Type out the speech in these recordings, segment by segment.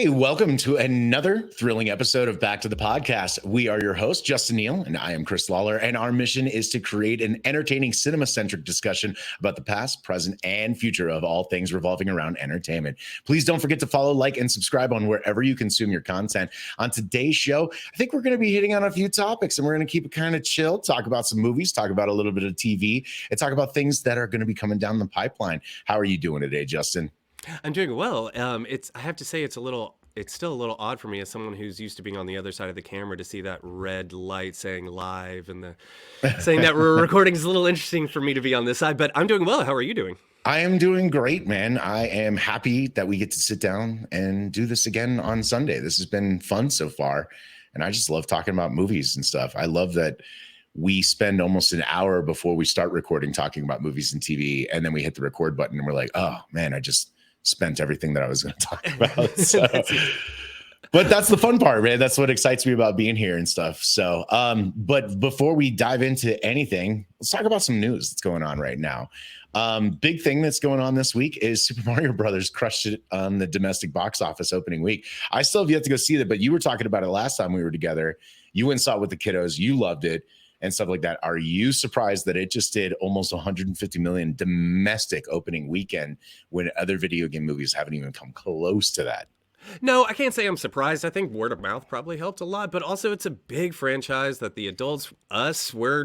Hey, welcome to another thrilling episode of Back to the Podcast. We are your hosts, Justin Neal, and I am Chris Lawler, and our mission is to create an entertaining cinema-centric discussion about the past, present, and future of all things revolving around entertainment. Please don't forget to follow, like, and subscribe on wherever you consume your content. On today's show, I think we're going to be hitting on a few topics, and we're going to keep it kind of chill, talk about some movies, talk about a little bit of TV, and talk about things that are going to be coming down the pipeline. How are you doing today, Justin? I'm doing well. I have to say it's still a little odd for me as someone who's used to being on the other side of the camera to see that red light saying live and saying that we're recording is a little interesting for me to be on this side, but I'm doing well. How are you doing? I am doing great, man. I am happy that we get to sit down and do this again on Sunday. This has been fun so far, and I just love talking about movies and stuff. I love that we spend almost an hour before we start recording talking about movies and TV, and then we hit the record button and we're like, oh man, I just spent everything that I was going to talk about. So, but that's the fun part, man. That's what excites me about being here and stuff. So, but before we dive into anything, let's talk about some news that's going on right now. Big thing that's going on this week is Super Mario Brothers crushed it on the domestic box office opening week. I still have yet to go see it, but you were talking about it last time we were together. You went and saw it with the kiddos. You loved it and stuff like that. Are you surprised that it just did almost 150 million domestic opening weekend when other video game movies haven't even come close to that? No, I can't say I'm surprised. I think word of mouth probably helped a lot, but also it's a big franchise that the adults, we're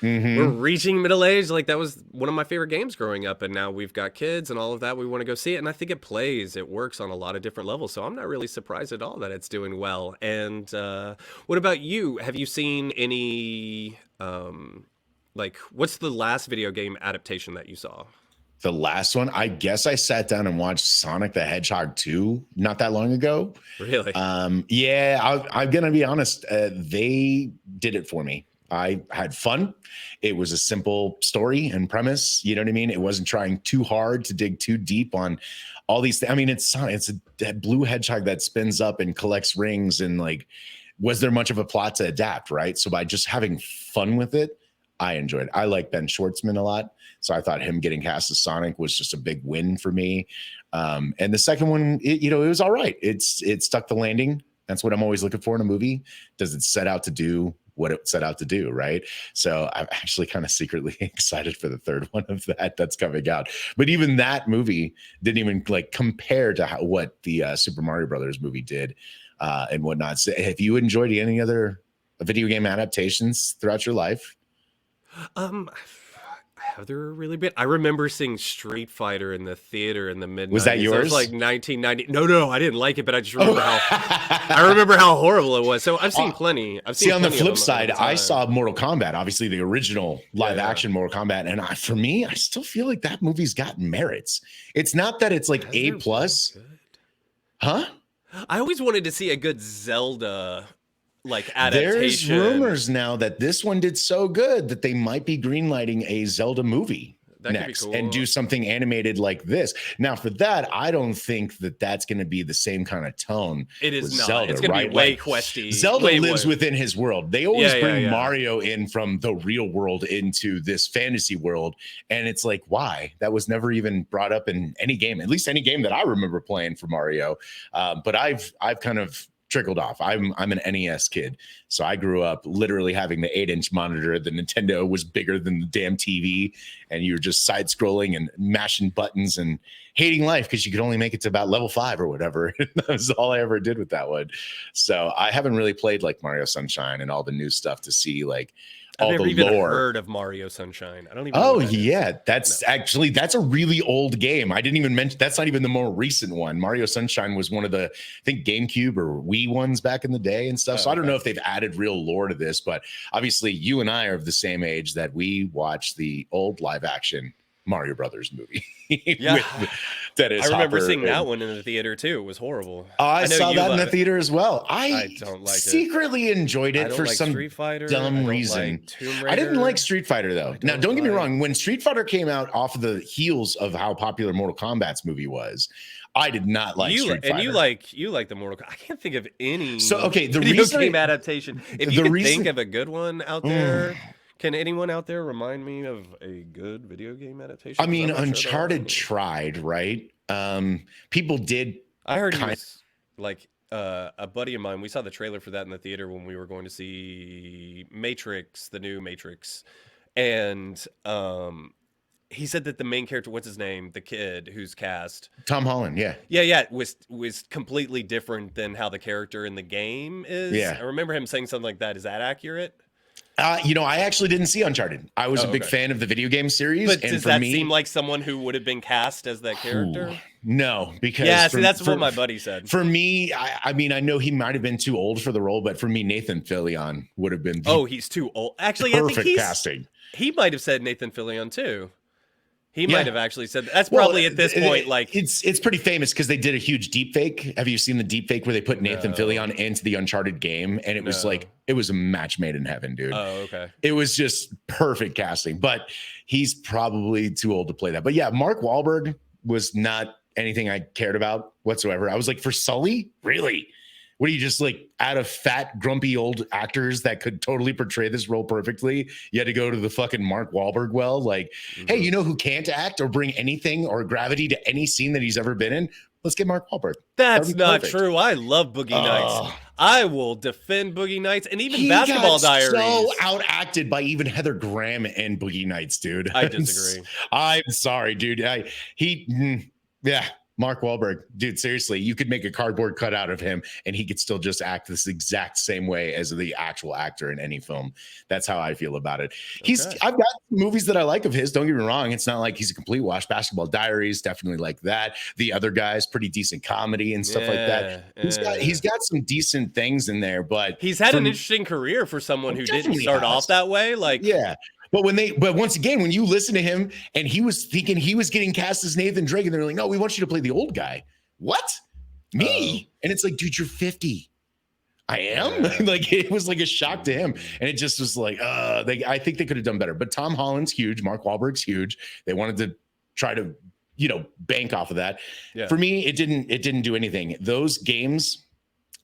reaching middle age. Like that was one of my favorite games growing up, and now we've got kids and all of that. We want to go see it, and I think it works on a lot of different levels. So I'm not really surprised at all that it's doing well. And what about you? Have you seen any what's the last video game adaptation that you saw? The last one, I guess I sat down and watched Sonic the Hedgehog 2 not that long ago. Really? Yeah, I'm going to be honest. They did it for me. I had fun. It was a simple story and premise. You know what I mean? It wasn't trying too hard to dig too deep on all these things. I mean, it's a blue hedgehog that spins up and collects rings. And like, was there much of a plot to adapt, right? So by just having fun with it, I enjoyed it. I like Ben Schwartzman a lot. So I thought him getting cast as Sonic was just a big win for me. And the second one, it was all right. It stuck the landing. That's what I'm always looking for in a movie. Does it set out to do what it set out to do, right? So I'm actually kind of secretly excited for the third one of that's coming out. But even that movie didn't even compare to what the Super Mario Brothers movie did and whatnot. So have you enjoyed any other video game adaptations throughout your life? Have there really been? I remember seeing Street Fighter in the theater in the mid-90s. Was that yours? It was like 1990. No, I didn't like it, but I just remember how horrible it was. So I've seen plenty. On the flip side, I saw Mortal Kombat, obviously the original live action Mortal Kombat, and for me, I still feel like that movie's got merits. It's not that it's like A+. Huh? I always wanted to see a good Zelda adaptation. There's rumors now that this one did so good that they might be greenlighting a Zelda movie next and do something animated like this. Now, for that, I don't think that that's going to be the same kind of tone. It is not. Zelda, it's going to be way questy. Zelda lives within his world. They always bring Mario in from the real world into this fantasy world, and it's like, why? That was never even brought up in any game, at least any game that I remember playing for Mario. But I've kind of trickled off. I'm an NES kid, so I grew up literally having the 8-inch monitor. The Nintendo was bigger than the damn TV, and you were just side scrolling and mashing buttons and hating life because you could only make it to about level 5 or whatever. That was all I ever did with that one. So I haven't really played like Mario Sunshine and all the new stuff to see like all I've never the even lore. heard of Mario Sunshine. I don't even know that's actually a really old game. I didn't even mention that's not even the more recent one. Mario Sunshine was one of the, I think, GameCube or Wii ones back in the day and stuff. So I don't know if they've added real lore to this, but obviously you and I are of the same age that we watched the old live action Mario Brothers movie. Yeah, I remember seeing that one in the theater too. It was horrible. I saw that in the theater as well. I don't like secretly enjoyed it for some dumb reason. I didn't like Street Fighter though. Now, don't get me wrong. When Street Fighter came out off of the heels of how popular Mortal Kombat's movie was, I did not like Street Fighter. And you like the Mortal Kombat. I can't think of any the video game adaptation. If you can think of a good one out there. Can anyone out there remind me of a good video game adaptation? I mean, Uncharted tried, right? People did. I heard like a buddy of mine, we saw the trailer for that in the theater when we were going to see Matrix, the new Matrix, and he said that the main character, what's his name, the kid who's cast, Tom Holland, yeah. yeah, was completely different than how the character in the game is. Yeah. I remember him saying something like that. Is that accurate? I actually didn't see Uncharted. I was Oh, a big okay. fan of the video game series. But And does for that me, seem like someone who would have been cast as that character? no, because Yeah, see, that's what my buddy said. For me, I mean, I know he might have been too old for the role, but for me, Nathan Fillion would have been Oh, he's too old. Actually, I think perfect casting. he might have said Nathan Fillion too. He Yeah. might have actually said that's probably at this point like it's pretty famous because they did a huge deep fake. Have you seen the deep fake where they put Nathan Fillion into the Uncharted game, and it was like it was a match made in heaven, dude. Oh, okay. It was just perfect casting, but he's probably too old to play that. But yeah, Mark Wahlberg was not anything I cared about whatsoever. I was like, for Sully, really? What are you, just like out of fat, grumpy old actors that could totally portray this role perfectly? You had to go to the fucking Mark Wahlberg well. Like, hey, you know who can't act or bring anything or gravity to any scene that he's ever been in? Let's get Mark Wahlberg. That's not true. I love Boogie Nights. I will defend Boogie Nights and even Basketball Diaries. So outacted by even Heather Graham and Boogie Nights, dude. I disagree. I'm sorry, dude. Yeah. Mark Wahlberg, dude, seriously, you could make a cardboard cutout of him and he could still just act this exact same way as the actual actor in any film. That's how I feel about it. Okay. I've got movies that I like of his. Don't get me wrong. It's not like he's a complete wash. Basketball Diaries, definitely like that. The Other Guys, pretty decent comedy and stuff like that. He's got some decent things in there, but he's had an interesting career for someone who didn't start off that way. Like, yeah. But once again, when you listen to him and he was thinking he was getting cast as Nathan Drake, and they're like, no, we want you to play the old guy. What? Me? And it's like, dude, you're 50. I am. Like, it was like a shock to him. And it just was like, I think they could have done better. But Tom Holland's huge. Mark Wahlberg's huge. They wanted to try to, bank off of that. Yeah. For me, it didn't do anything. Those games.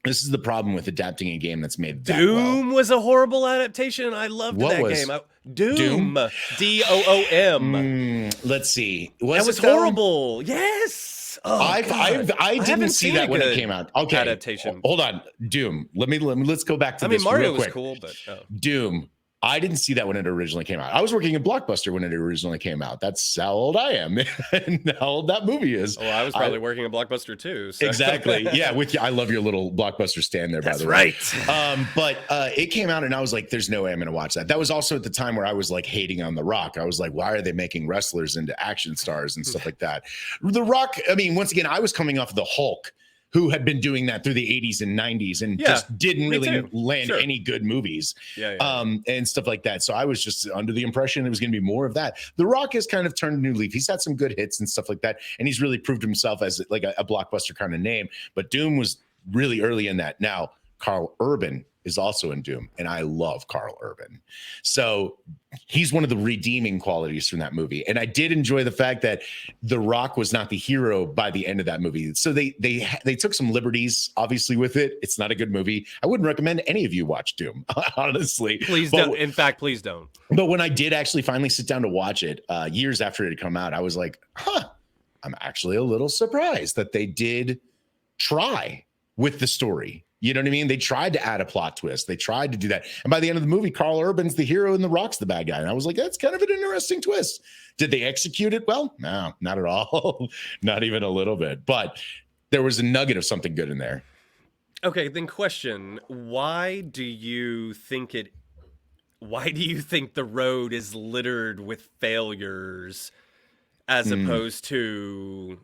This is the problem with adapting a game that's made that Doom was a horrible adaptation, and I loved that game. Doom. DOOM. Let's see. That was horrible. Yes. Oh, I didn't see that when it came out. Okay. Adaptation. Hold on. Doom. Let's go back to this. Mario real quick. was cool, but Doom. I didn't see that when it originally came out. I was working at Blockbuster when it originally came out. That's how old I am and how old that movie is. Oh, I was probably working at Blockbuster too. So. Exactly. Yeah. With you. I love your little Blockbuster stand there, by the way. That's right. But it came out and I was like, there's no way I'm going to watch that. That was also at the time where I was like hating on The Rock. I was like, why are they making wrestlers into action stars and stuff like that? The Rock, I mean, once again, I was coming off of the Hulk, who had been doing that through the 80s and 90s and just didn't really land any good movies and stuff like that. So I was just under the impression it was going to be more of that. The Rock has kind of turned a new leaf. He's had some good hits and stuff like that. And he's really proved himself as like a blockbuster kind of name. But Doom was really early in that. Now, Carl Urban is also in Doom, and I love Carl Urban. So he's one of the redeeming qualities from that movie. And I did enjoy the fact that The Rock was not the hero by the end of that movie. So they took some liberties, obviously, with it. It's not a good movie. I wouldn't recommend any of you watch Doom, honestly. Please don't. In fact, please don't. But when I did actually finally sit down to watch it, years after it had come out, I was like, I'm actually a little surprised that they did try with the story. You know what I mean? They tried to add a plot twist. They tried to do that. And by the end of the movie, Carl Urban's the hero and The Rock's the bad guy. And I was like, that's kind of an interesting twist. Did they execute it well? No, not at all. Not even a little bit. But there was a nugget of something good in there. Okay, then question. Why do you think the road is littered with failures as opposed to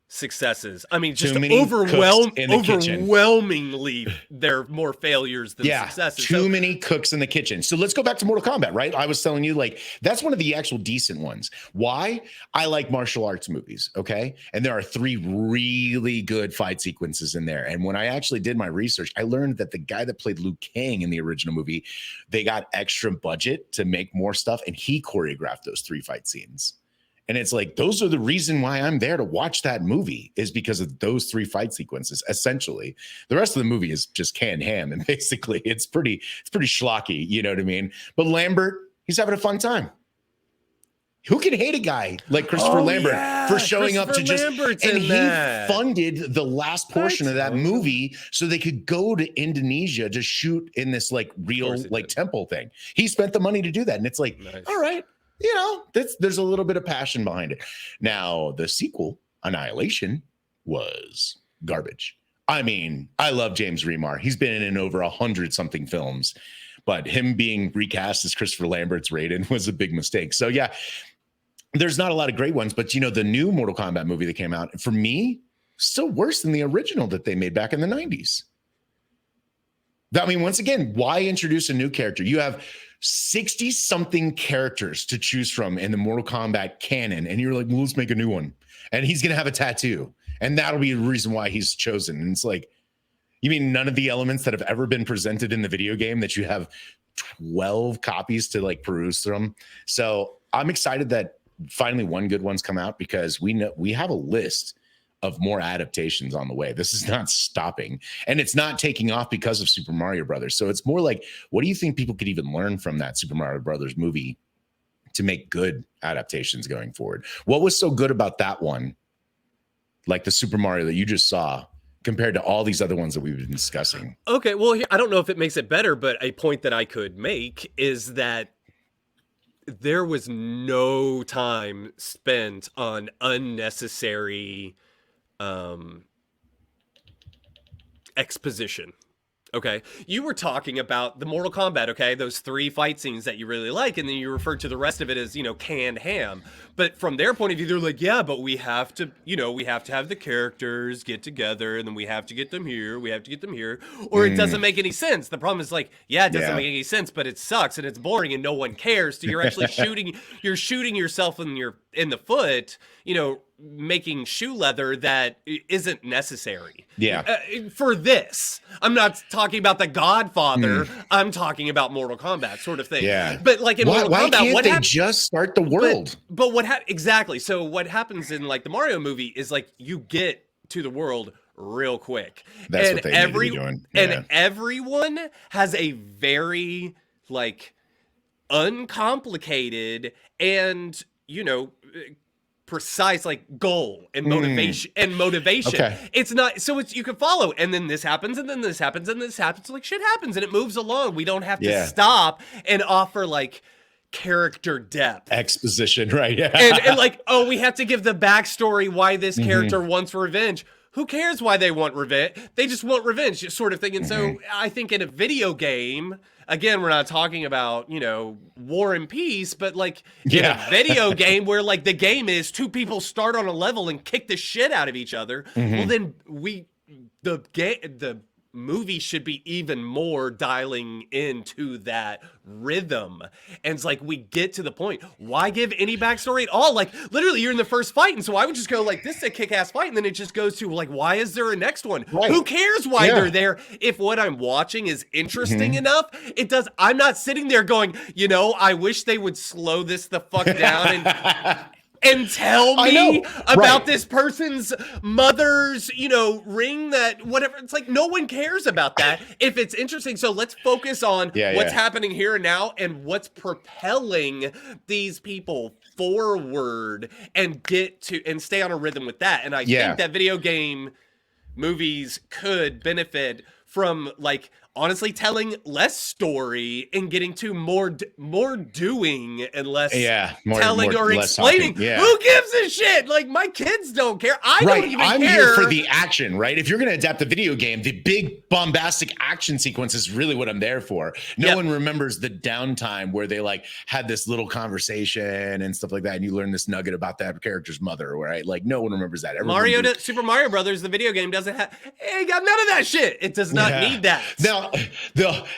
successes? I mean, just overwhelmingly, there are more failures than successes. Too many cooks in the kitchen. So let's go back to Mortal Kombat, right? I was telling you, like, that's one of the actual decent ones. Why? I like martial arts movies, okay? And there are 3 really good fight sequences in there. And when I actually did my research, I learned that the guy that played Liu Kang in the original movie, they got extra budget to make more stuff, and he choreographed those 3 fight scenes. And it's like, those are the reason why I'm there to watch that movie, is because of those 3 fight sequences. Essentially, the rest of the movie is just canned ham. And basically it's pretty schlocky. You know what I mean? But Lambert, he's having a fun time. who can hate a guy like Christopher Lambert for showing up to just, and he funded the last portion of that movie so they could go to Indonesia to shoot in this like real like temple thing. He spent the money to do that. And it's like, all right, you know, there's a little bit of passion behind it. Now the sequel, Annihilation, was garbage. I mean, I love James Remar. He's been in over 100-something films, but him being recast as Christopher Lambert's Raiden was a big mistake. So yeah, there's not a lot of great ones, but you know, the new Mortal Kombat movie that came out, for me, still worse than the original that they made back in the 90s. I mean, once again, why introduce a new character? You have 60-something characters to choose from in the Mortal Kombat canon, and you're like, well, let's make a new one. And he's going to have a tattoo, and that'll be the reason why he's chosen. And it's like, you mean none of the elements that have ever been presented in the video game that you have 12 copies to like peruse from? So I'm excited that finally one good one's come out, because we know we have a list of more adaptations on the way. This is not stopping, and it's not taking off because of Super Mario Brothers. So it's more like, what do you think people could even learn from that Super Mario Brothers movie to make good adaptations going forward? What was so good about that one, like the Super Mario that you just saw, compared to all these other ones that we've been discussing? Okay, well, I don't know if it makes it better, but a point that I could make is that there was no time spent on unnecessary exposition. Okay, you were talking about the Mortal Kombat, okay, those 3 fight scenes that you really like, and then you referred to the rest of it as, you know, canned ham. But from their point of view, they're like, yeah, but we have to, you know, we have to have the characters get together, and then we have to get them here, we have to get them here, or it doesn't make any sense. The problem is like, yeah, it doesn't make any sense, but it sucks and it's boring and no one cares. So you're actually shooting yourself in the foot, you know, making shoe leather that isn't necessary. Yeah. For this, I'm not talking about The Godfather. I'm talking about Mortal Kombat, sort of thing. Yeah. But like in Mortal Kombat, can't they just start the world? But what exactly? So what happens in like the Mario movie is like you get to the world real quick. That's what they need to be doing. Yeah. And everyone has a very like uncomplicated and, you know, precise like goal and motivation Okay. It's not, so it's, you can follow, and then this happens and then this happens and this happens, like shit happens and it moves along. We don't have to stop and offer like character depth, exposition, right? Yeah. and like, oh, we have to give the backstory why this character wants revenge. Who cares why they want revenge? They just want revenge, sort of thing. And so I think in a video game, again, we're not talking about, you know, War and Peace, but like in a video game where like the game is 2 people start on a level and kick the shit out of each other. Well, then the movie should be even more dialing into that rhythm. And it's like, we get to the point. Why give any backstory at all? Like, literally, you're in the first fight, and so I would just go like, this is a kick-ass fight, and then it just goes to like, why is there a next one? Right. Who cares why they're there? If what I'm watching is interesting enough, it does. I'm not sitting there going, you know, I wish they would slow this the fuck down and tell me about this person's mother's, you know, ring, that whatever. It's like, no one cares about that if it's interesting. So let's focus on what's happening here and now and what's propelling these people forward and get to and stay on a rhythm with that. And I think that video game movies could benefit from, like, honestly telling less story and getting to more doing and less telling or explaining. Who gives a shit? Like, my kids don't care. I don't even care. I'm here for the action, right? If you're going to adapt the video game, the big bombastic action sequence is really what I'm there for. No one remembers the downtime where they like had this little conversation and stuff like that, and you learn this nugget about that character's mother, right? Like, no one remembers that. Super Mario Brothers, the video game, doesn't have. It got none of that shit. It does not need that. Now,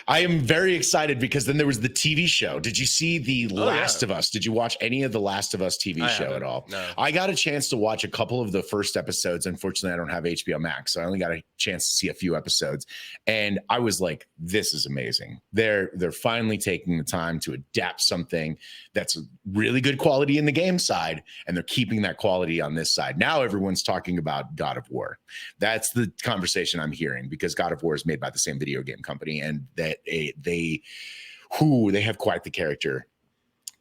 I am very excited because then there was the TV show. Did you see The Last of Us? Did you watch any of The Last of Us TV show at all? No. I got a chance to watch a couple of the first episodes. Unfortunately, I don't have HBO Max, so I only got a chance to see a few episodes. And I was like, this is amazing. They're finally taking the time to adapt something that's really good quality in the game side, and they're keeping that quality on this side. Now everyone's talking about God of War. That's the conversation I'm hearing, because God of War is made by the same video game company, and that they have quite the character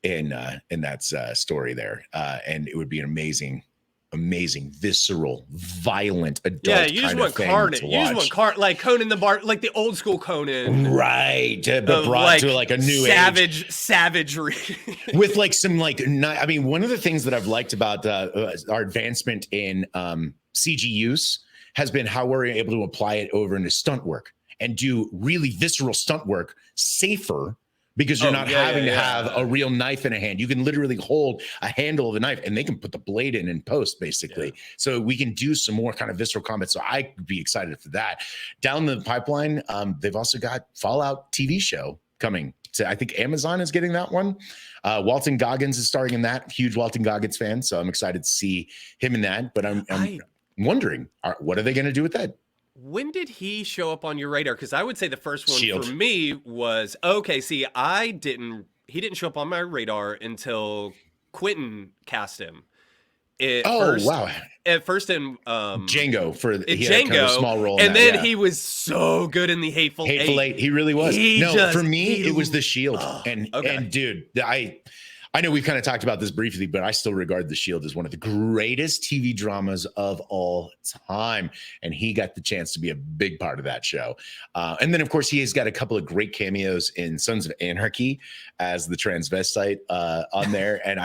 in that story there, and it would be an amazing, visceral, violent adult you just kind of want thing carnage. to You just watch. want like Conan the Bar, like the old school Conan, Right, but of brought like to like a new age savagery. with like some like I mean, one of the things that I've liked about our advancement in CG use has been how we're able to apply it over into stunt work and do really visceral stunt work safer, because you're not having to have a real knife in a hand. You can literally hold a handle of a knife and they can put the blade in post, basically. So we can do some more kind of visceral combat. So I could be excited for that. Down the pipeline, they've also got Fallout TV show coming. So I think Amazon is getting that one. Walton Goggins is starring in that. Huge Walton Goggins fan. So I'm excited to see him in that. But I'm wondering, what are they going to do with that? When did he show up on your radar? Because I would say the first one Shield. for me was, okay, see, he didn't show up on my radar until Quentin cast him. Wow. At first in Django, he Django, had kind of a small role in and that, then he was so good in the Hateful Eight. He really was. For me, it was The Shield. And dude, I know we've kind of talked about this briefly, but I still regard The Shield as one of the greatest TV dramas of all time. And he got the chance to be a big part of that show. And then, of course, he has got a couple of great cameos in Sons of Anarchy as the transvestite on there. And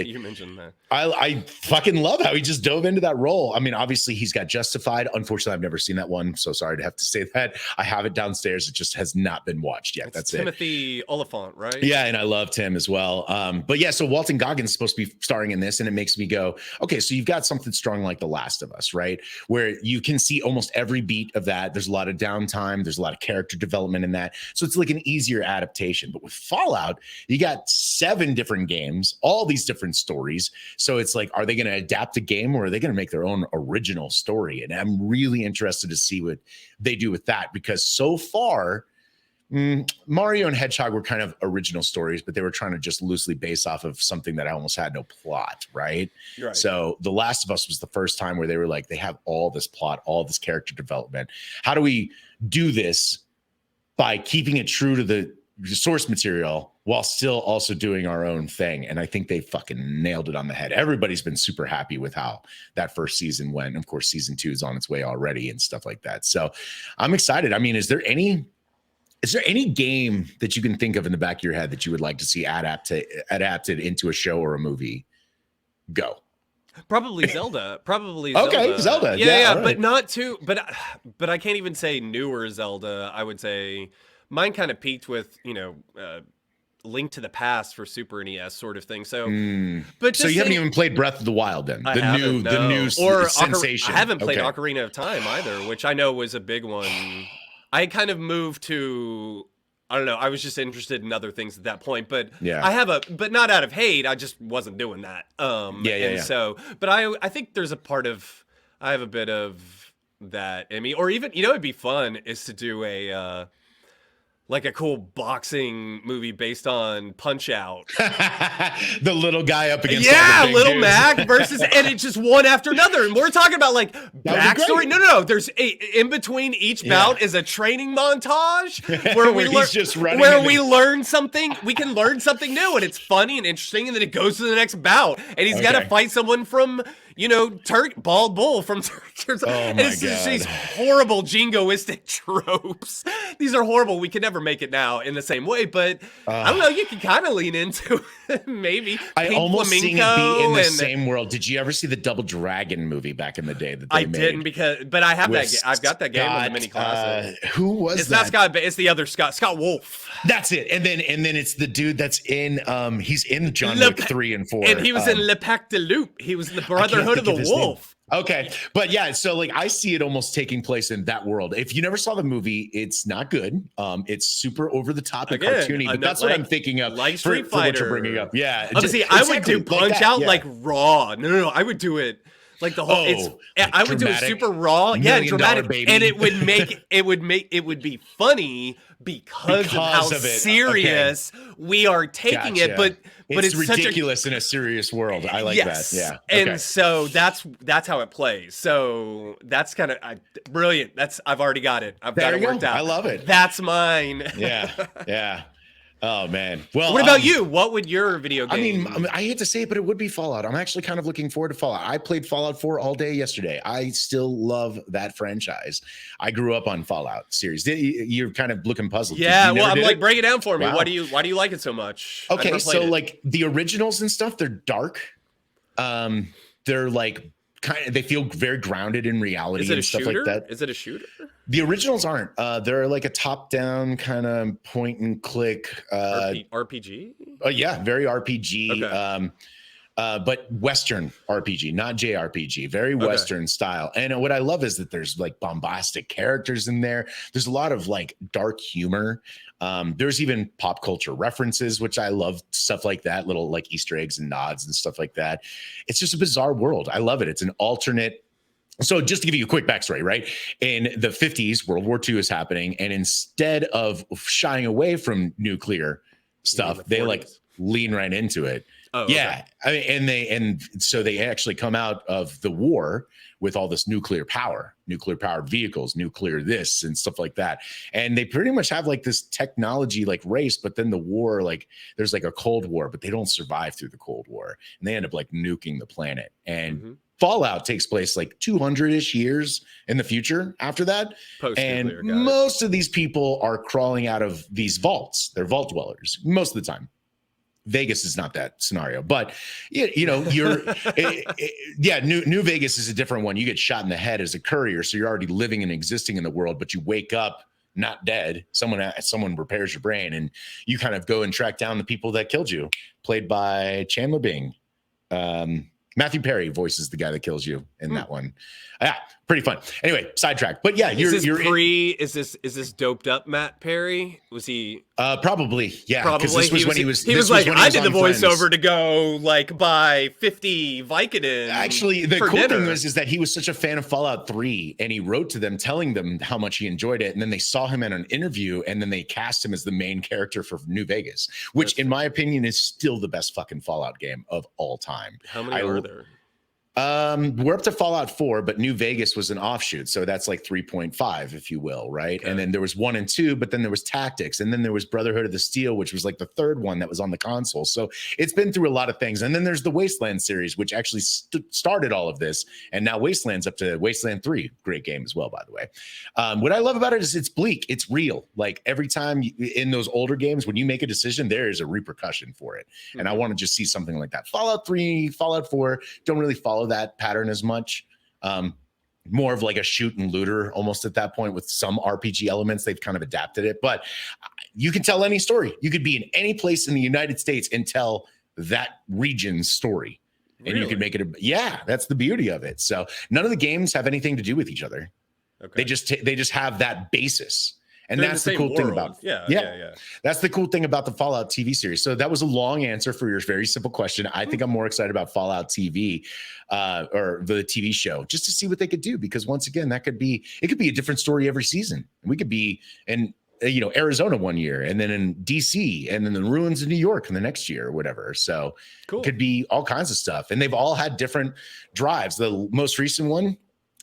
you mentioned that. I fucking love how he just dove into that role. I mean, obviously, he's got Justified. Unfortunately, I've never seen that one. So sorry to have to say that. I have it downstairs. It just has not been watched yet. That's Timothy Oliphant, right? Yeah, and I loved him as well. But yeah, so Walton Goggins is supposed to be starring in this, and it makes me go, okay, so you've got something strong like The Last of Us, right? Where you can see almost every beat of that. There's a lot of downtime. There's a lot of character development in that. So it's like an easier adaptation. But with Fallout, you got 7 different games, all these different stories. So it's like, are they going to adapt a game, or are they going to make their own original story? And I'm really interested to see what they do with that, because so far, Mario and Hedgehog were kind of original stories, but they were trying to just loosely base off of something that almost had no plot, right? So The Last of Us was the first time where they were like, they have all this plot, all this character development. How do we do this by keeping it true to the source material while still also doing our own thing? And I think they fucking nailed it on the head. Everybody's been super happy with how that first season went. Of course, season 2 is on its way already and stuff like that. So I'm excited. I mean, is there any game that you can think of in the back of your head that you would like to see adapted into a show or a movie? Go. Probably Zelda. Okay, Zelda. Yeah, right. But not too. But I can't even say newer Zelda. I would say mine kind of peaked with Link to the Past for Super NES sort of thing. So, but so you haven't even played Breath of the Wild then? The new sensation. I haven't played Ocarina of Time either, which I know was a big one. I kind of moved to, I don't know, I was just interested in other things at that point, but but not out of hate, I just wasn't doing that. So, but I think there's I have a bit of that in me, or even, it'd be fun is to do like a cool boxing movie based on Punch Out. The little guy up against Little Mac versus, and it's just one after another. And we're talking about like backstory. No. There's in between each bout is a training montage where we learn something. We can learn something new, and it's funny and interesting. And then it goes to the next bout, and he's got to fight someone from, bald bull from Turkey. And it's just these horrible jingoistic tropes. These are horrible. We could never make it now in the same way, but I don't know. You can kind of lean into it, maybe. I almost seen it be in the same world. Did you ever see the Double Dragon movie back in the day that they made? I didn't but I have that. I've got that game on the mini classic. Who was it's that? Not Scott, but it's the other Scott Wolf. That's it. And then it's the dude that's in. He's in John Wick 3 and 4, and he was in Le Pacte de Loup. He was in the Brotherhood of the Wolf. Okay. But yeah, so like I see it almost taking place in that world. If you never saw the movie, it's not good. It's super over the top and cartoony, but that's what I'm thinking of. Like Street Fighter. What you're bringing up. Yeah. Obviously, I would do Punch Out like raw. No. I would do it like the whole. I would do it super raw. Yeah, dramatic. Baby. And it would be funny because of how serious we are taking it. But it's ridiculous in a serious world. I like that. Yeah. And so that's how it plays. So that's kind of brilliant. I've already got it. I've got it worked out. I love it. That's mine. Yeah. Oh man. Well, What about you? What would your video I game? mean, I hate to say it, but it would be Fallout. I'm actually kind of looking forward to Fallout. I played Fallout 4 all day yesterday. I still love that franchise. I grew up on Fallout series. You're kind of looking puzzled. Yeah, You well, never I'm did like, it? break it down for me. Wow. Why do you like it so much? I Okay, never played so it. like the originals and stuff, they're dark. They're like kind of, they feel very grounded in reality Is it a and stuff shooter? like that. Is it a shooter? The originals aren't. They're like a top-down kind of point and click. RPG? Yeah, very RPG. Okay. But Western RPG, not JRPG, very Western style. And what I love is that there's like bombastic characters in there. There's a lot of like dark humor. There's even pop culture references, which I love, stuff like that, little like Easter eggs and nods and stuff like that. It's just a bizarre world. I love it. It's an alternate. So just to give you a quick backstory, right? In the 50s, World War II is happening. And instead of shying away from nuclear stuff, they like lean right into it. Oh, okay. Yeah. I mean, and so they actually come out of the war with all this nuclear powered vehicles, nuclear this and stuff like that. And they pretty much have like this technology like race, but then the war, like there's like a Cold War, but they don't survive through the Cold War. And they end up like nuking the planet. And Fallout takes place like 200-ish years in the future after that. And most of these people are crawling out of these vaults. They're vault dwellers most of the time. Vegas is not that scenario, but you know, New Vegas is a different one. You get shot in the head as a courier, so you're already living and existing in the world, but you wake up not dead. Someone repairs your brain, and you kind of go and track down the people that killed you. Played by Chandler Bing. Matthew Perry voices the guy that kills you in that one. Yeah, pretty fun. Anyway, sidetrack. But yeah, is this doped up Matt Perry? Was he probably, yeah. Probably. This was when he was like, I did the voiceover to go like buy 50 Vicodin. Actually, the cool thing is that he was such a fan of Fallout 3, and he wrote to them telling them how much he enjoyed it. And then they saw him in an interview, and then they cast him as the main character for New Vegas, which in my opinion is still the best fucking Fallout game of all time. How many are there? We're up to Fallout 4, but New Vegas was an offshoot, so that's like 3.5, if you will, right? Okay. And then there was 1 and 2, but then there was Tactics, and then there was Brotherhood of the Steel, which was like the third one that was on the console. So it's been through a lot of things. And then there's the Wasteland series, which actually started all of this, and now Wasteland's up to Wasteland 3. Great game as well, by the way. What I love about it is it's bleak, it's real. Like every time in those older games, when you make a decision, there is a repercussion for it. Mm-hmm. And I want to just see something like that. Fallout 3, Fallout 4 don't really follow that pattern as much. More of like a shoot and looter almost at that point with some RPG elements. They've kind of adapted it, but you can tell any story. You could be in any place in the United States and tell that region's story. And you can make it yeah, that's the beauty of it. So none of the games have anything to do with each other. Okay. They just have that basis. And that's the cool thing about yeah. That's the cool thing about the Fallout TV series. So that was a long answer for your very simple question. I think I'm more excited about Fallout TV or the TV show just to see what they could do, because once again, it could be a different story every season. We could be in Arizona one year, and then in DC, and then the ruins of New York in the next year or whatever. So it could be all kinds of stuff. And they've all had different drives. The most recent one,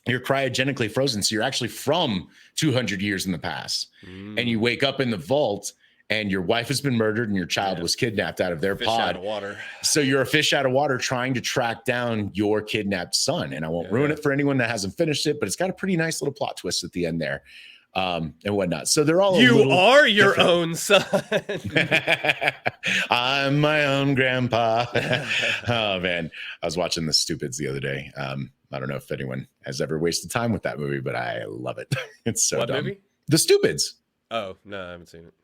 you're cryogenically frozen. So you're actually from 200 years in the past, and you wake up in the vault and your wife has been murdered and your child was kidnapped out of their pod. Out of water. So you're a fish out of water trying to track down your kidnapped son. And I won't ruin it for anyone that hasn't finished it, but it's got a pretty nice little plot twist at the end there. And whatnot. So they're all you are your different. Own son. I'm my own grandpa. Oh man, I was watching The Stupids the other day. I don't know if anyone has ever wasted time with that movie, but I love it. It's so dumb. Movie? The Stupids. Oh no, I haven't seen it.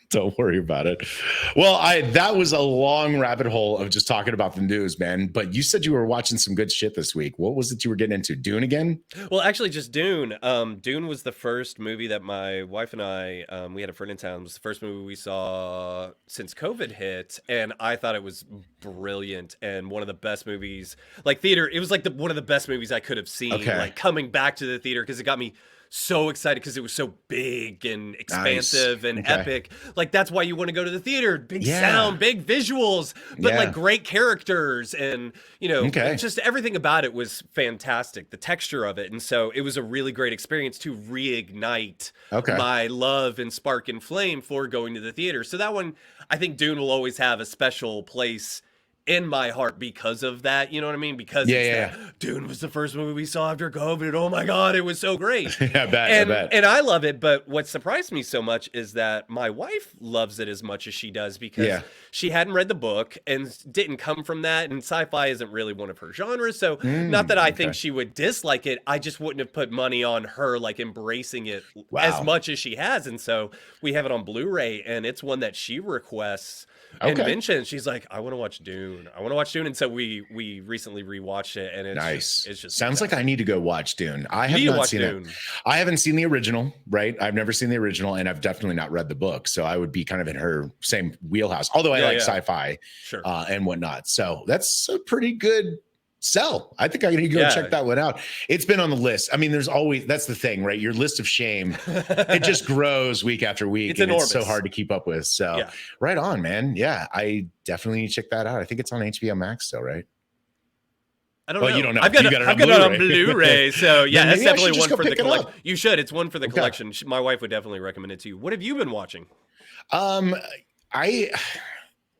Don't worry about it. Well, that was a long rabbit hole of just talking about the news, man. But you said you were watching some good shit this week. What was it you were getting into? Dune again? Well, actually, just Dune. Dune was the first movie that my wife and I, we had a friend in town. It was the first movie we saw since COVID hit, and I thought it was brilliant and one of the best movies. Like theater, it was like one of the best movies I could have seen. Okay. Like coming back to the theater, because it got me so excited because it was so big and Nice. expansive and Okay. epic. Like that's why you want to go to the theater. Big Yeah. sound, big visuals, but like Yeah. great characters and Okay. just everything about it was fantastic. The texture of it. And so it was a really great experience to reignite Okay. my love and spark and flame for going to the theater. So that one, I think Dune will always have a special place in my heart because of that. You know what I mean? Because Yeah. it's Yeah. that Dune was the first movie we saw after COVID. Oh my God, it was so great. Yeah. I bet. I And bet. and I love it, but what surprised me so much is that my wife loves it as much as she does because Yeah. she hadn't read the book and didn't come from that, and sci-fi isn't really one of her genres. So not that I think Okay. she would dislike it, I just wouldn't have put money on her like embracing it as Wow. much as she has. And so we have it on Blu-ray, and it's one that she requests and Okay. mentions. She's like, I want to watch Dune. I want to watch Dune. And so we recently rewatched it, and Nice. it's just Sounds like I need to go watch Dune. I you have need to not watch seen Dune. it. I haven't seen the original, right? I've never seen the original, and I've definitely not read the book. So I would be kind of in her same wheelhouse. Although I Yeah, like yeah. sci-fi Sure. and whatnot. So that's a pretty good sell. I think I need to go Yeah. check that one out. It's been on the list. I mean, there's always that's the thing, right? Your list of shame, it just grows week after week, It's and it's so enormous. hard to keep up with. So Yeah. right on, man. Yeah, I definitely need to check that out. I think it's on HBO Max still, right? I don't Well, know. you don't know. I've got You it, got it I've on got it on Blu-ray. Blu-ray. So yeah, Then that's maybe I should definitely just one go for the pick it collection. up. You should. It's one for the Okay. collection. My wife would definitely recommend it to you. What have you been watching? Um, I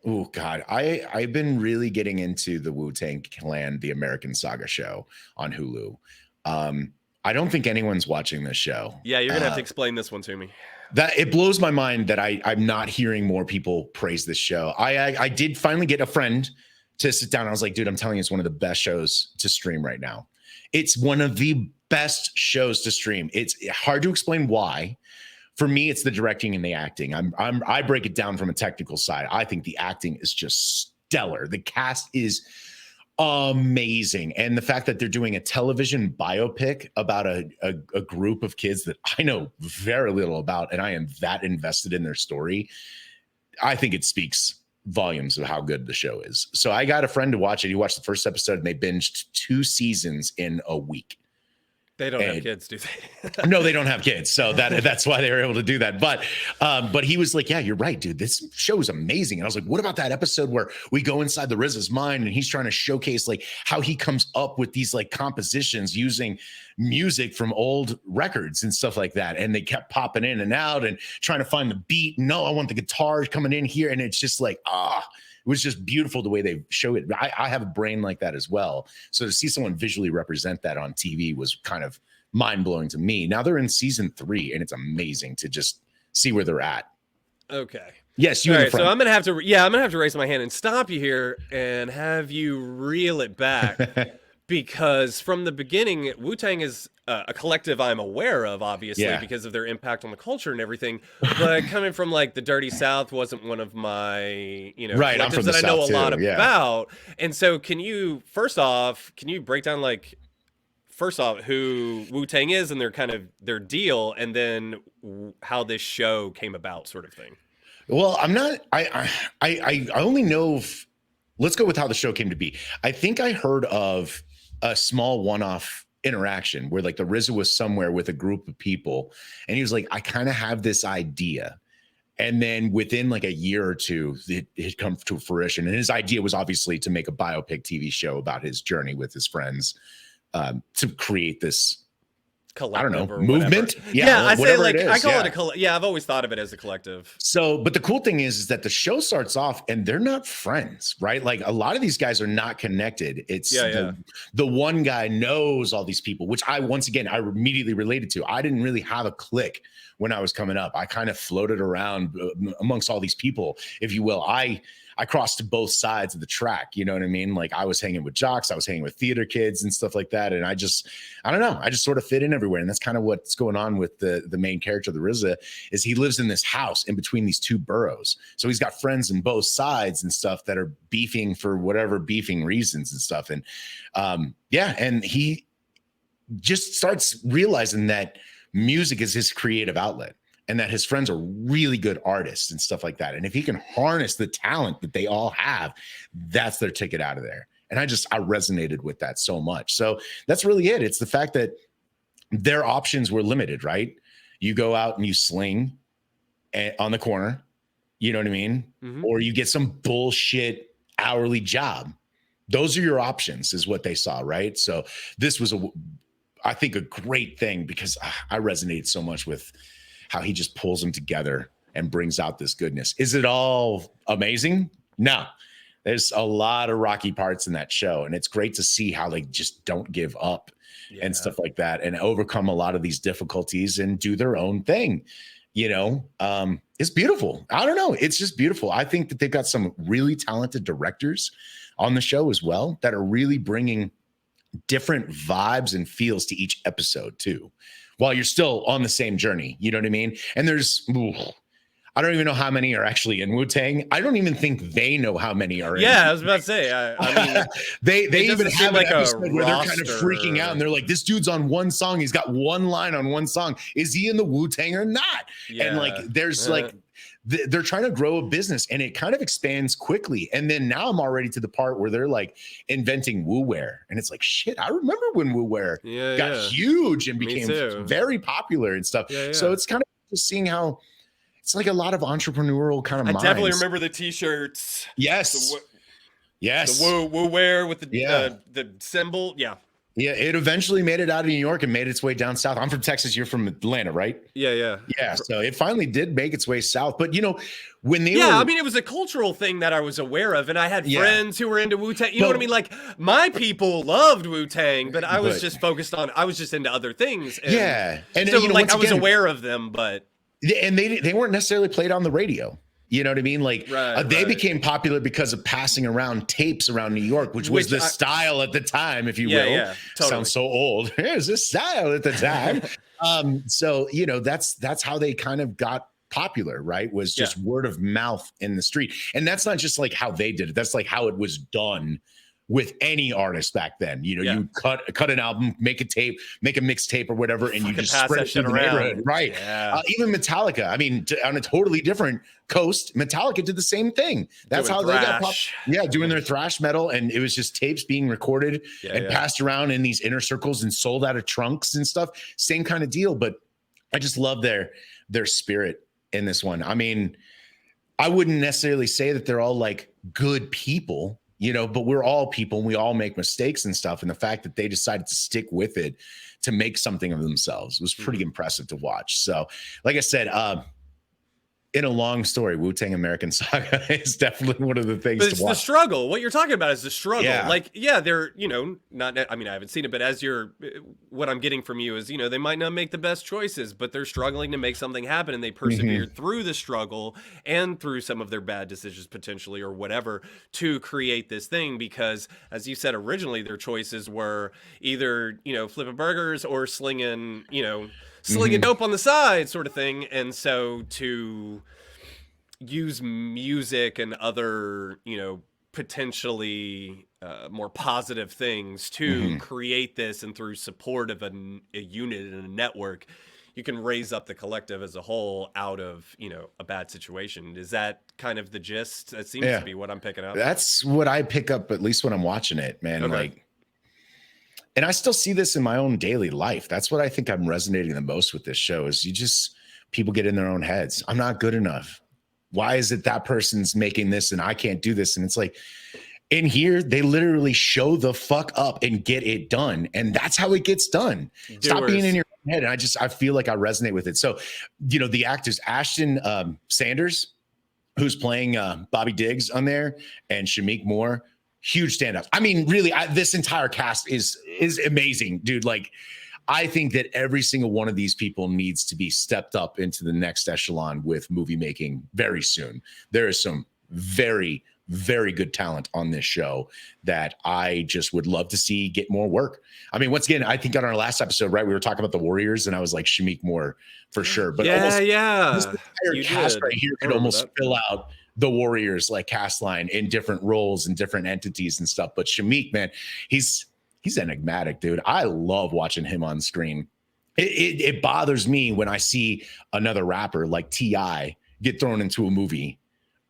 oh god, I've been really getting into the Wu-Tang Clan, the American Saga show on Hulu. I don't think anyone's watching this show. Yeah, you're gonna have to explain this one to me. That it blows my mind that I'm not hearing more people praise this show. I did finally get a friend to sit down. I was like, dude, I'm telling you, it's one of the best shows to stream right now. It's one of the best shows to stream. It's hard to explain why. For me, it's the directing and the acting. I break it down from a technical side. I think the acting is just stellar. The cast is amazing, and the fact that they're doing a television biopic about a group of kids that I know very little about, and I am that invested in their story. I think it speaks volumes of how good the show is. So I got a friend to watch it. He watched the first episode, and they binged 2 seasons in a week. They don't have And- kids, do they? No, they don't have kids, so that's why they were able to do that. But he was like, "Yeah, you're right, dude. This show is amazing." And I was like, "What about that episode where we go inside the RZA's mind and he's trying to showcase like how he comes up with these like compositions using music from old records and stuff like that?" And they kept popping in and out and trying to find the beat. No, I want the guitar coming in here, and it's just like it was just beautiful the way they show it. I have a brain like that as well. So to see someone visually represent that on TV was kind of mind-blowing to me. Now they're in season 3, and it's amazing to just see where they're at. Okay. Yes, you All and right, the so friend. I'm gonna have to raise my hand and stop you here and have you reel it back because from the beginning, Wu-Tang is a collective I'm aware of, obviously, Yeah. because of their impact on the culture and everything. But coming from like the Dirty South wasn't one of my, Right, I'm collectives from the that I know South a lot too, yeah. about. And so, can you break down like first off who Wu-Tang is and their deal, and then how this show came about, sort of thing? Well, I'm not. I only know. Let's go with how the show came to be. I think I heard of a small one-off interaction where like the RZA was somewhere with a group of people, and he was like, "I kind of have this idea." And then within like a year or two, it had come to fruition. And his idea was obviously to make a biopic TV show about his journey with his friends, to create this, I don't know, Collective or movement. whatever. Yeah, I say whatever like it is, I call yeah. it a collective. Yeah, I've always thought of it as a collective. So, but the cool thing is that the show starts off and they're not friends, right? Like a lot of these guys are not connected. It's the one guy knows all these people, which I immediately related to. I didn't really have a clique when I was coming up. I kind of floated around amongst all these people, if you will. I crossed to both sides of the track. You know what I mean? Like I was hanging with jocks, I was hanging with theater kids and stuff like that. And I don't know. I just sort of fit in everywhere. And that's kind of what's going on with the main character, the RZA, is he lives in this house in between these two boroughs. So he's got friends on both sides and stuff that are beefing for whatever beefing reasons and stuff. And and he just starts realizing that music is his creative outlet, and that his friends are really good artists and stuff like that. And if he can harness the talent that they all have, that's their ticket out of there. And I resonated with that so much. So that's really it. It's the fact that their options were limited, right? You go out and you sling on the corner, you know what I mean? Mm-hmm. Or you get some bullshit hourly job. Those are your options, is what they saw, right? So this was I think a great thing, because I resonate so much with how he just pulls them together and brings out this goodness. Is it all amazing? No. There's a lot of rocky parts in that show, and it's great to see how they just don't give up and stuff like that, and overcome a lot of these difficulties and do their own thing. It's beautiful. I don't know. It's just beautiful. I think that they've got some really talented directors on the show as well that are really bringing different vibes and feels to each episode too, while you're still on the same journey. You know what I mean? And I don't even know how many are actually in Wu-Tang. I don't even think they know how many are in. Yeah, I was about to say. I mean, they even have like an episode where they're kind of roster. freaking out, and they're like, "This dude's on one song. He's got one line on one song. Is he in the Wu-Tang or not?" Yeah. And like, there's like, they're trying to grow a business, and it kind of expands quickly. And then now I'm already to the part where they're like inventing Wu-Wear, and it's like, shit, I remember when Wu-Wear got huge and became very popular and stuff. So it's kind of just seeing how it's like a lot of entrepreneurial kind of minds. I definitely remember the t-shirts. Yes. Yes. The Wu-Wear with the symbol. Yeah. Yeah, it eventually made it out of New York and made its way down south. I'm from Texas. You're from Atlanta, right? Yeah. So it finally did make its way south. But, when they I mean, it was a cultural thing that I was aware of. And I had friends who were into Wu-Tang. You know what I mean? Like, my people loved Wu-Tang, but I was just focused on, I was just into other things. And And so, like, I was aware of them, but. And they weren't necessarily played on the radio. You know what I mean? Like they became popular because of passing around tapes around New York, which was the style at the time, if you will. Yeah, totally. Sounds so old. Here's the style at the time. So, that's how they kind of got popular, right? Was just word of mouth in the street. And that's not just like how they did it. That's like how it was done with any artist back then. You cut an album, make a tape, make a mixtape or whatever, and you just spread it through the neighborhood. Right. Even Metallica, I mean, on a totally different coast, Metallica did the same thing. That's how they got popular. Doing their thrash metal, and it was just tapes being recorded and passed around in these inner circles and sold out of trunks and stuff. Same kind of deal, but I just love their spirit in this one. I mean, I wouldn't necessarily say that they're all like good people, but we're all people and we all make mistakes and stuff. And the fact that they decided to stick with it to make something of themselves was pretty impressive to watch. So, like I said, in a long story, Wu-Tang American Saga is definitely one of the things but it's to watch. The struggle. What you're talking about is the struggle. Yeah. Like, they're, not, I mean, I haven't seen it, but what I'm getting from you is, they might not make the best choices, but they're struggling to make something happen, and they persevered through the struggle and through some of their bad decisions potentially or whatever to create this thing. Because as you said, originally their choices were either, flipping burgers or slinging dope on the side sort of thing. And so to use music and other, potentially more positive things to create this, and through support of a unit and a network, you can raise up the collective as a whole out of, a bad situation. Is that kind of the gist? That seems to be what I'm picking up. That's what I pick up, at least when I'm watching it, man. Okay. And I still see this in my own daily life. That's what I think I'm resonating the most with this show is people get in their own heads. I'm not good enough. Why is it that person's making this and I can't do this? And it's like, in here, they literally show the fuck up and get it done. And that's how it gets done. Stop being in your head. And I feel like I resonate with it. So, the actors, Ashton Sanders, who's playing Bobby Diggs on there, and Shamik Moore, huge standouts. I mean, really, this entire cast is amazing, dude. Like, I think that every single one of these people needs to be stepped up into the next echelon with movie making very soon. There is some very, very good talent on this show that I just would love to see get more work. I mean, once again, I think on our last episode, right, we were talking about the Warriors, and I was like Shamik Moore for sure. But this entire cast right here could almost fill out the Warriors like cast line in different roles and different entities and stuff. But Shamik, man, he's enigmatic, dude. I love watching him on screen. It bothers me when I see another rapper like T.I. get thrown into a movie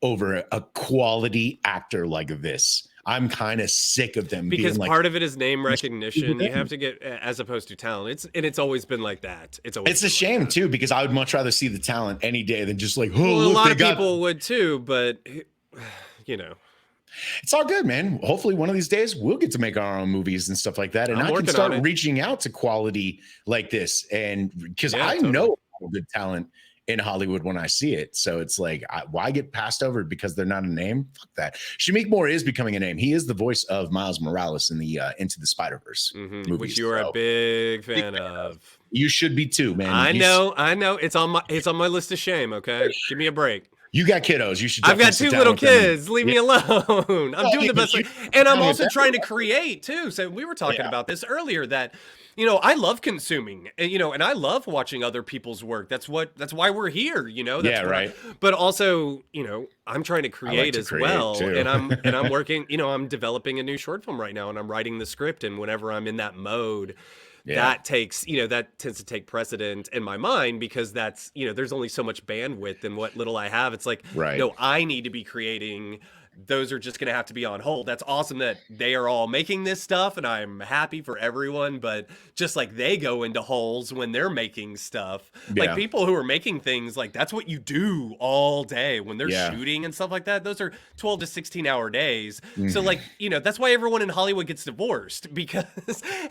over a quality actor like this. I'm kind of sick of them because being like, part of it is name recognition. You have to get, as opposed to talent. It's always been like that. it's a shame too, because I would much rather see the talent any day than just like, oh, Well, a look, lot they of got. people would too, but It's all good, man. Hopefully, one of these days we'll get to make our own movies and stuff like that, and I'm I can working start on it. reaching out to quality like this, and because Yeah, I totally. know good talent in Hollywood when I see it. So it's like, why get passed over because they're not a name? Fuck that. Shameik Moore is becoming a name. He is the voice of Miles Morales in the Into the Spider-Verse movies, which you are a big fan of. You should be too, man. I know. It's on my list of shame. Okay, give me a break. You got kiddos. You should. I've got definitely 2 sit down little with them kids. Leave me alone. I'm doing the best. And I'm also trying to create too. So we were talking about this earlier that, I love consuming, and I love watching other people's work. That's why we're here, That's right. But also, I'm trying to create as well. Too. And I'm working, I'm developing a new short film right now, and I'm writing the script. And whenever I'm in that mode, that takes, that tends to take precedent in my mind, because that's, there's only so much bandwidth in what little I have. It's like, no, I need to be creating. Those are just going to have to be on hold. That's awesome that they are all making this stuff, and I'm happy for everyone, but just like they go into holes when they're making stuff. Like people who are making things, like that's what you do all day when they're shooting and stuff like that. Those are 12 to 16 hour days. So like, that's why everyone in Hollywood gets divorced, because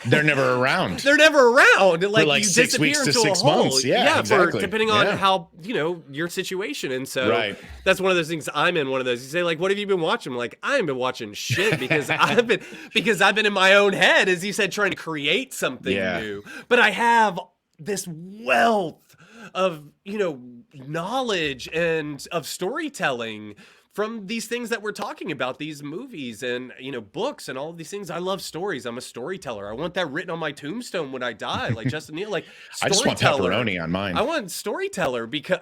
they're never around. They're never around. Like you 6 weeks to 6 months. Yeah, exactly. For depending on how, your situation. And so that's one of those things. I'm in one of those. You say like, what have you been watching? I'm like, I haven't been watching shit because I've been in my own head, as you said, trying to create something new. But I have this wealth of, knowledge and of storytelling from these things that we're talking about, these movies and, books and all of these things. I love stories. I'm a storyteller. I want that written on my tombstone when I die, like Justin Neal, like I just want pepperoni on mine. I want storyteller because,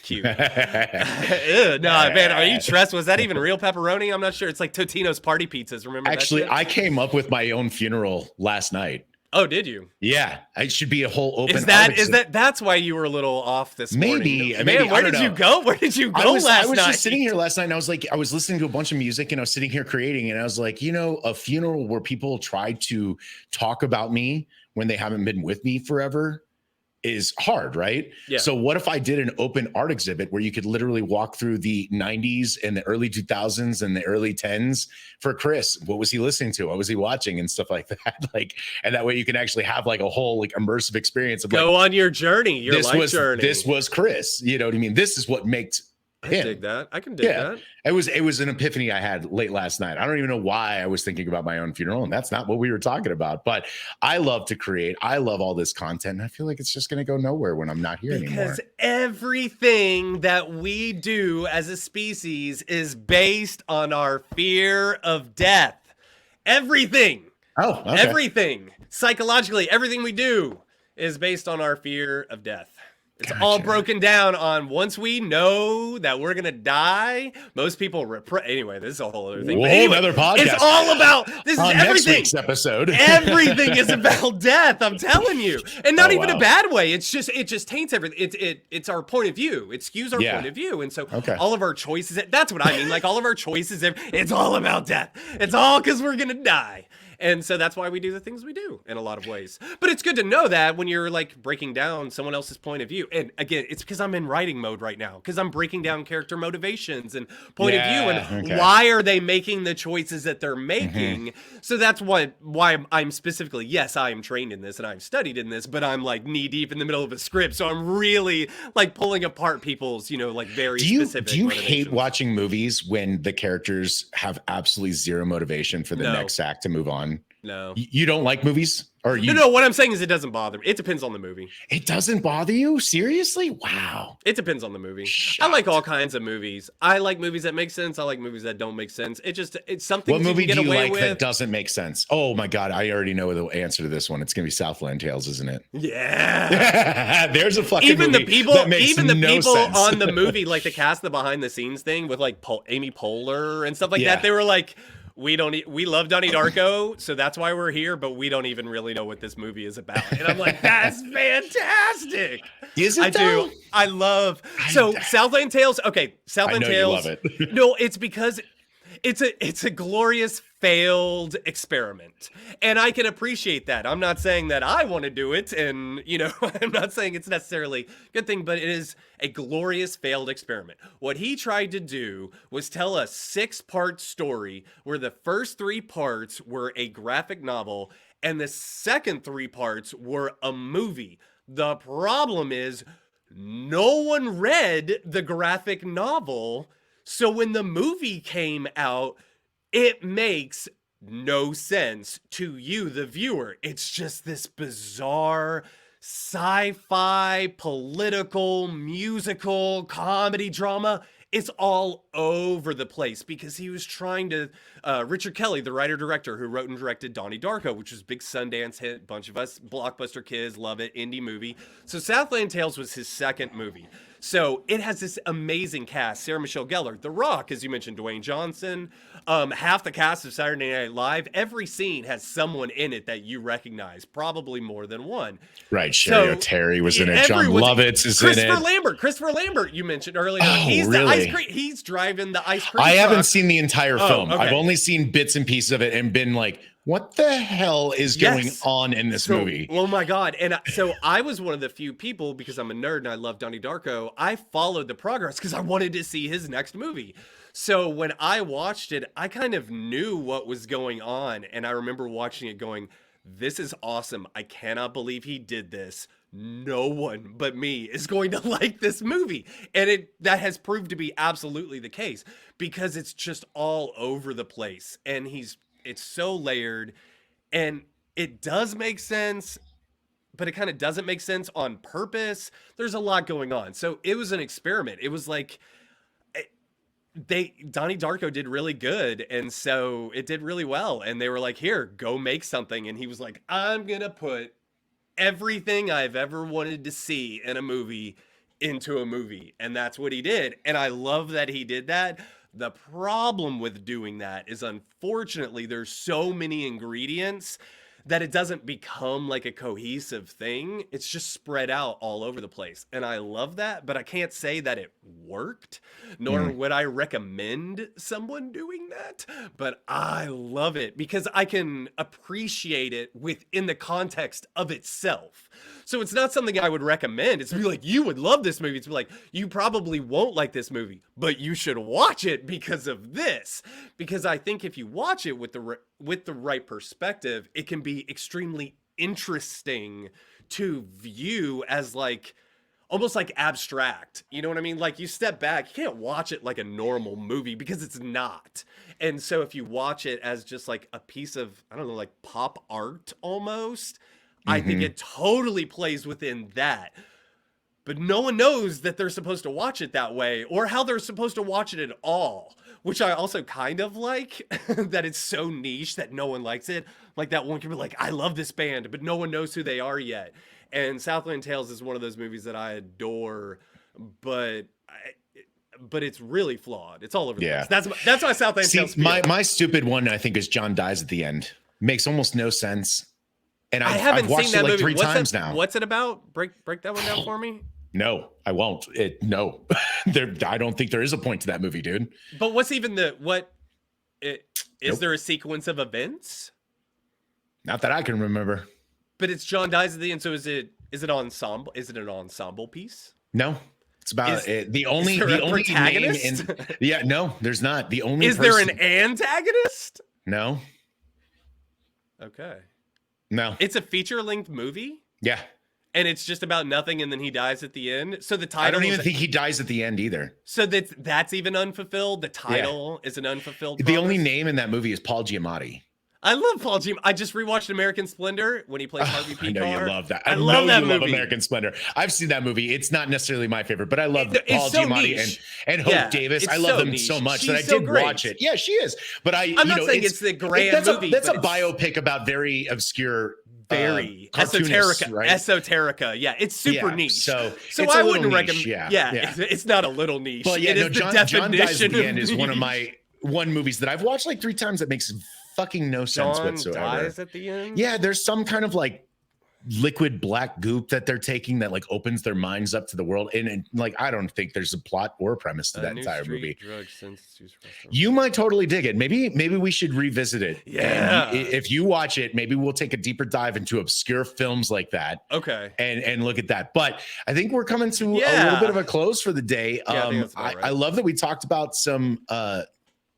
cute. No, man, are you stressed? Was that even real pepperoni? I'm not sure. It's like Totino's party pizzas. Remember Actually, that shit? I came up with my own funeral last night. Oh, did you? Yeah, it should be a whole open. That's why you were a little off this morning? Maybe. Where did you go? Where did you go last night? I was just sitting here last night, and I was listening to a bunch of music, and I was sitting here creating, and I was like, a funeral where people try to talk about me when they haven't been with me forever is hard, right? Yeah. So what if I did an open art exhibit where you could literally walk through the 90s and the early 2000s and the early 10s for Chris? What was he listening to? What was he watching and stuff like that? And that way you can actually have like a whole like immersive experience of go on your journey, your life journey. This was Chris. You know what I mean? This is what makes I dig that. I can dig that. It was an epiphany I had late last night. I don't even know why I was thinking about my own funeral, and that's not what we were talking about. But I love to create. I love all this content, and I feel like it's just going to go nowhere when I'm not here anymore. Because everything that we do as a species is based on our fear of death. Everything. Oh, okay. Everything. Psychologically, everything we do is based on our fear of death. It's all broken down on once we know that we're gonna die. Most people anyway. This is a whole other thing. Whole other podcast. It's all about this. On is everything. Next week's episode. Everything is about death. I'm telling you, and not even a bad way. It just taints everything. It's our point of view. It skews our point of view, and so all of our choices. That's what I mean. Like all of our choices. It's all about death. It's all because we're gonna die. And so that's why we do the things we do in a lot of ways. But it's good to know that when you're like breaking down someone else's point of view. And again, it's because I'm in writing mode right now, because I'm breaking down character motivations and point of view and why are they making the choices that they're making. So that's why I'm specifically, yes, I am trained in this and I've studied in this, but I'm like knee deep in the middle of a script. So I'm really like pulling apart people's, like very specific Do you hate watching movies when the characters have absolutely zero motivation for the next act to move on? No. You don't like movies? Or you? No, what I'm saying is it doesn't bother me. It depends on the movie. It doesn't bother you? Seriously? Wow. It depends on the movie. I like all kinds of movies. I like movies that make sense. I like movies that don't make sense. It's something what movie you can get do you away like with. That doesn't make sense? Oh my God, I already know the answer to this one. It's gonna be Southland Tales, isn't it? Yeah. There's a fucking even movie the people that makes even the no people sense. on the movie, like the cast, the behind the scenes thing with like Amy Poehler and stuff like that, they were like, we love Donnie Darko, so that's why we're here, but we don't even really know what this movie is about. And I'm like, that's fantastic. Is it? Do. I love Southland Tales. Okay, Southland Tales. You love it. No, it's because it's a glorious failed experiment, and I can appreciate that. I'm not saying that I want to do it, and I'm not saying it's necessarily a good thing, but it is a glorious failed experiment. What he tried to do was tell a 6-part story where the first 3 parts were a graphic novel and the second 3 parts were a movie. The problem is no one read the graphic novel. So when the movie came out, it makes no sense to you, the viewer. It's just this bizarre sci-fi, political, musical, comedy drama. It's all over the place because he was trying to, Richard Kelly, the writer-director who wrote and directed Donnie Darko, which was a big Sundance hit, bunch of us blockbuster kids love it, indie movie. So Southland Tales was his second movie. So it has this amazing cast. Sarah Michelle Gellar, The Rock, as you mentioned, Dwayne Johnson, half the cast of Saturday Night Live. Every scene has someone in it that you recognize, probably more than one. Right, Sherry O'Terry was in it. John Lovitz is in it. Christopher Lambert, you mentioned earlier. Oh, he's really? the ice cream. He's driving the ice cream. I truck. haven't seen the entire film. Okay. I've only seen bits and pieces of it and been like, what the hell is going on in this movie? Oh my God. And so I was one of the few people, because I'm a nerd and I love Donnie Darko, I followed the progress because I wanted to see his next movie. So when I watched it, I kind of knew what was going on. And I remember watching it going, this is awesome. I cannot believe he did this. No one but me is going to like this movie. And that has proved to be absolutely the case because it's just all over the place. And it's so layered, and it does make sense, but it kind of doesn't make sense on purpose. There's a lot going on. So it was an experiment. It was like Donnie Darko did really good, and so it did really well. And they were like, here, go make something. And he was like, I'm going to put everything I've ever wanted to see in a movie into a movie. And that's what he did. And I love that he did that. The problem with doing that is, unfortunately, there's so many ingredients that it doesn't become like a cohesive thing. It's just spread out all over the place. And I love that, but I can't say that it worked, nor would I recommend someone doing that. But I love it because I can appreciate it within the context of itself. So it's not something I would recommend. It's to be like, you would love this movie. It's to be like, you probably won't like this movie, but you should watch it because of this. Because I think if you watch it with the right perspective, it can be extremely interesting to view as like almost like abstract. You know what I mean? Like you step back, you can't watch it like a normal movie because it's not. And so if you watch it as just like a piece of, I don't know, like pop art almost, I think it totally plays within that. But no one knows that they're supposed to watch it that way or how they're supposed to watch it at all, which I also kind of like, that it's so niche that no one likes it. Like that one can be like, I love this band, but no one knows who they are yet. And Southland Tales is one of those movies that I adore, but it's really flawed. It's all over the place. That's why Southland Tales. My stupid one, I think, is John dies at the end. Makes almost no sense. And I've watched seen that movie like 3 times now. What's it about? Break that one down for me. No, I won't. No, I don't think there is a point to that movie, dude. But what's even is there a sequence of events? Not that I can remember. But it's John dies at the end. So is it ensemble? Is it an ensemble piece? No, it's about the only protagonist. No, there's not. The only is there an antagonist? No. Okay. No. It's a feature-length movie? Yeah. And it's just about nothing and then he dies at the end? So the title I don't even think he dies at the end either. So that's even unfulfilled? The title is an unfulfilled promise? The only name in that movie is Paul Giamatti. I love Paul Giamatti. I just rewatched American Splendor when he plays Harvey P. I know you love that. I love that movie. Love American Splendor. I've seen that movie. It's not necessarily my favorite, but I love Paul Giamatti and Hope Davis. I love them so much that I did watch it. Yeah, she is. But I'm not saying it's the grand movie. That's a biopic about very obscure, very esoterica, right? Esoterica. Yeah, it's super niche. So I wouldn't recommend. Yeah. It's not a little niche. But it is John Dies at the End is one of my movies that I've watched like 3 times that makes fucking no sense whatsoever. John dies at the end? Yeah, there's some kind of like liquid black goop that they're taking that like opens their minds up to the world. And like, I don't think there's a plot or a premise to that entire movie. You might totally dig it. Maybe we should revisit it. Yeah. And if you watch it, maybe we'll take a deeper dive into obscure films like that. Okay. And look at that. But I think we're coming to a little bit of a close for the day. I love that we talked about some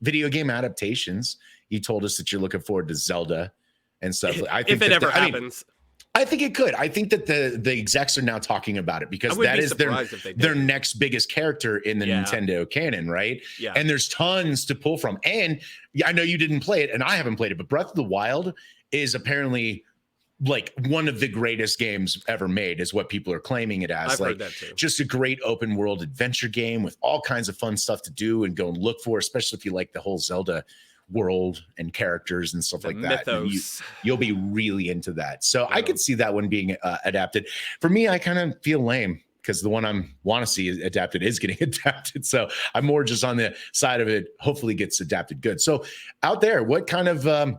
video game adaptations. You told us that you're looking forward to Zelda and stuff. I think if it ever happens. I think it could. I think that the execs are now talking about it because that is their next biggest character in the Nintendo canon, right? Yeah. And there's tons to pull from. And I know you didn't play it, and I haven't played it, but Breath of the Wild is apparently like one of the greatest games ever made, is what people are claiming it as. I've heard that too. Just a great open world adventure game with all kinds of fun stuff to do and go and look for, especially if you like the whole Zelda world and characters and stuff like that. You'll be really into that. So I could see that one being adapted. For me, I kind of feel lame because the one I want to see adapted is getting adapted. So I'm more just on the side of it. Hopefully gets adapted good. So out there, what kind of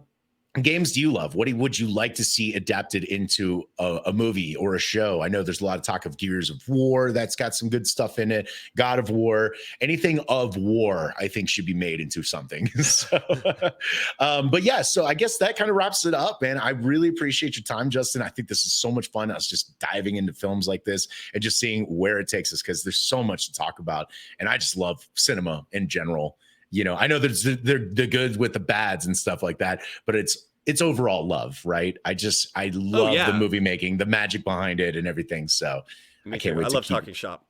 games do you love? What would you like to see adapted into a movie or a show? I know there's a lot of talk of Gears of War. That's got some good stuff in it. God of War, anything of war, I think should be made into something. So, but yeah, so I guess that kind of wraps it up. And I really appreciate your time, Justin. I think this is so much fun. Us just diving into films like this and just seeing where it takes us, because there's so much to talk about. And I just love cinema in general. You know, I know there's the good with the bads and stuff like that, but it's overall love, right? I love the movie making, the magic behind it and everything. So I can't wait. I love talking shop.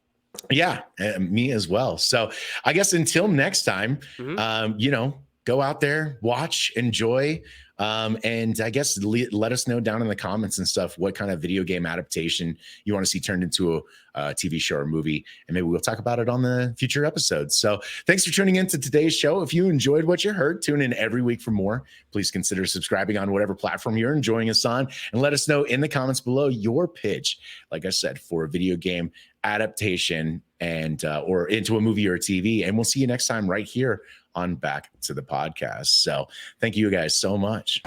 Yeah, me as well. So I guess until next time, go out there, watch, enjoy. And I guess let us know down in the comments and stuff what kind of video game adaptation you want to see turned into a TV show or movie, and maybe we'll talk about it on the future episodes. So thanks for tuning in to today's show. If you enjoyed what you heard, tune in every week for more. Please consider subscribing on whatever platform you're enjoying us on, and let us know in the comments below your pitch, like I said, for a video game adaptation and or into a movie or a TV. And we'll see you next time right here on Back to the Podcast. So thank you guys so much.